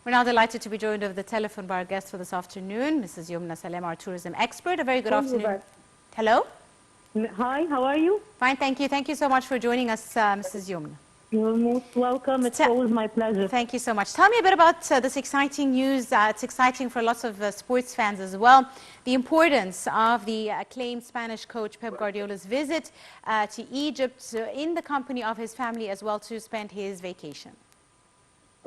We're now delighted to be joined over the telephone by our guest for this afternoon, Mrs. Yomna Salama, our tourism expert. A very good afternoon. Hello? Hi, how are you? Fine, thank you. Thank you so much for joining us, Mrs. Yomna. You're most welcome. It's always my pleasure. Thank you so much. Tell me a bit about this exciting news. It's exciting for lots of sports fans as well. The importance of the acclaimed Spanish coach Pep Guardiola's visit to Egypt in the company of his family as well to spend his vacation.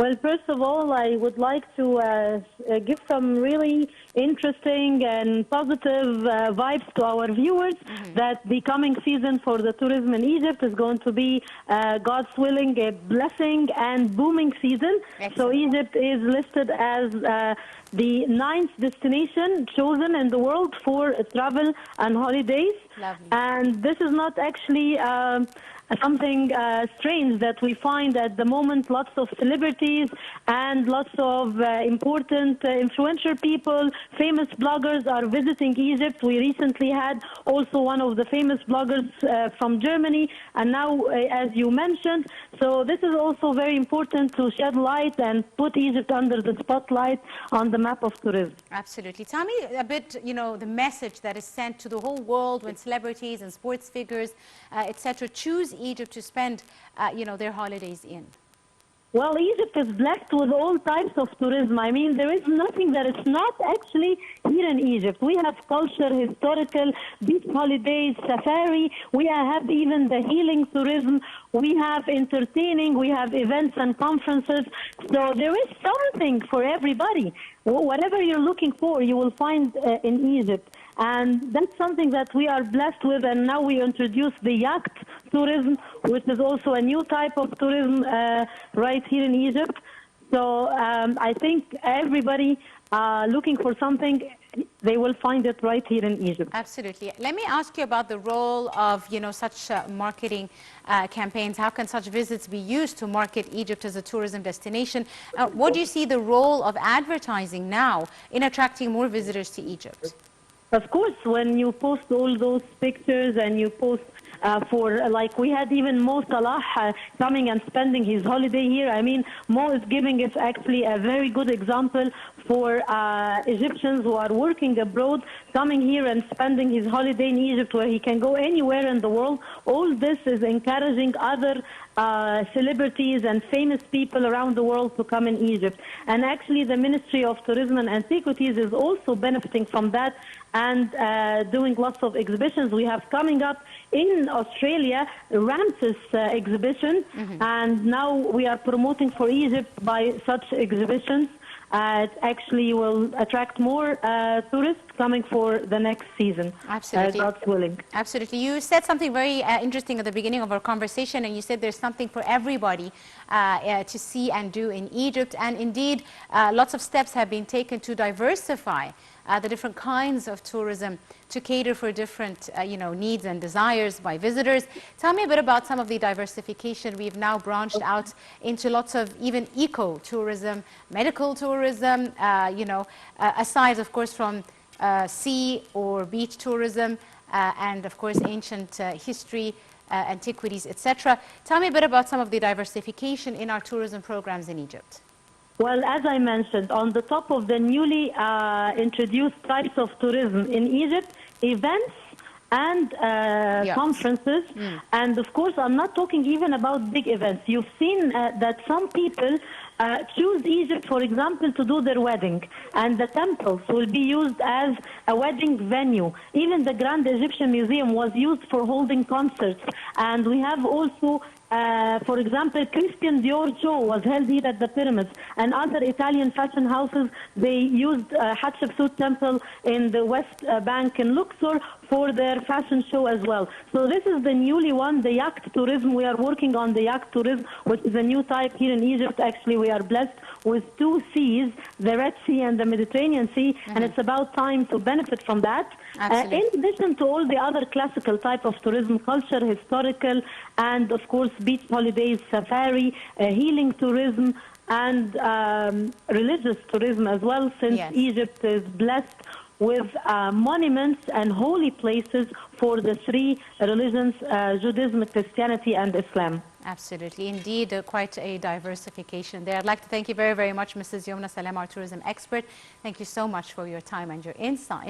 Well, first of all, I would like to give some really interesting and positive vibes to our viewers that the coming season for the tourism in Egypt is going to be, God's willing, a blessing and booming season. Excellent. So Egypt is listed as the 9th destination chosen in the world for travel and holidays. Lovely. And this is not actually something strange that we find at the moment. Lots of celebrities and lots of important influential people, famous bloggers are visiting Egypt. We recently had also one of the famous bloggers from Germany, and now, as you mentioned, so this is also very important to shed light and put Egypt under the spotlight on the map of tourism. Absolutely. Tell me a bit, the message that is sent to the whole world when celebrities and sports figures, etc., choose Egypt to spend, their holidays in. Well, Egypt is blessed with all types of tourism. I mean, there is nothing that is not actually here in Egypt. We have culture, historical, beach holidays, safari. We have even the healing tourism. We have entertaining. We have events and conferences. So there is something for everybody. Whatever you're looking for, you will find in Egypt. And that's something that we are blessed with. And now we introduce the yacht tourism, which is also a new type of tourism right here in Egypt. So I think everybody looking for something, they will find it right here in Egypt. Absolutely. Let me ask you about the role of, such marketing campaigns. How can such visits be used to market Egypt as a tourism destination? What do you see the role of advertising now in attracting more visitors to Egypt? Of course, when you post all those pictures and you post we had even Mo Salah coming and spending his holiday here. I mean, Mo is giving us actually a very good example for Egyptians who are working abroad, coming here and spending his holiday in Egypt where he can go anywhere in the world. All this is encouraging other celebrities and famous people around the world to come in Egypt. And actually the Ministry of Tourism and Antiquities is also benefiting from that and doing lots of exhibitions. We have coming up in Australia Ramses exhibition, and now we are promoting for Egypt by such exhibitions. It actually will attract more tourists coming for the next season. Absolutely. God's willing. Absolutely. You said something very interesting at the beginning of our conversation, and you said there's something for everybody to see and do in Egypt. And indeed, lots of steps have been taken to diversify the different kinds of tourism to cater for different, needs and desires by visitors. Tell me a bit about some of the diversification. We've now branched out into lots of even eco-tourism, medical tourism, aside, of course, from sea or beach tourism, and, of course, ancient history, antiquities, etc. Tell me a bit about some of the diversification in our tourism programs in Egypt. Well, as I mentioned, on the top of the newly introduced types of tourism in Egypt, events and conferences. And of course, I'm not talking even about big events. You've seen that some people choose Egypt, for example, to do their wedding. And the temples will be used as a wedding venue. Even the Grand Egyptian Museum was used for holding concerts. And we have also for example, Christian Dior show was held here at the pyramids, and other Italian fashion houses, they used Hatshepsut temple in the West Bank in Luxor for their fashion show as well. So this is the newly one, the yacht tourism. We are working on the yacht tourism, which is a new type here in Egypt. Actually, we are blessed with two seas, the Red Sea and the Mediterranean Sea, and it's about time to benefit from that. In addition to all the other classical type of tourism, culture, historical, and of course beach holidays, safari, healing tourism, and religious tourism as well, since Egypt is blessed with monuments and holy places for the three religions, Judaism, Christianity, and Islam. Absolutely. Indeed, quite a diversification there. I'd like to thank you very, very much, Mrs. Yomna Salama, our tourism expert. Thank you so much for your time and your insight.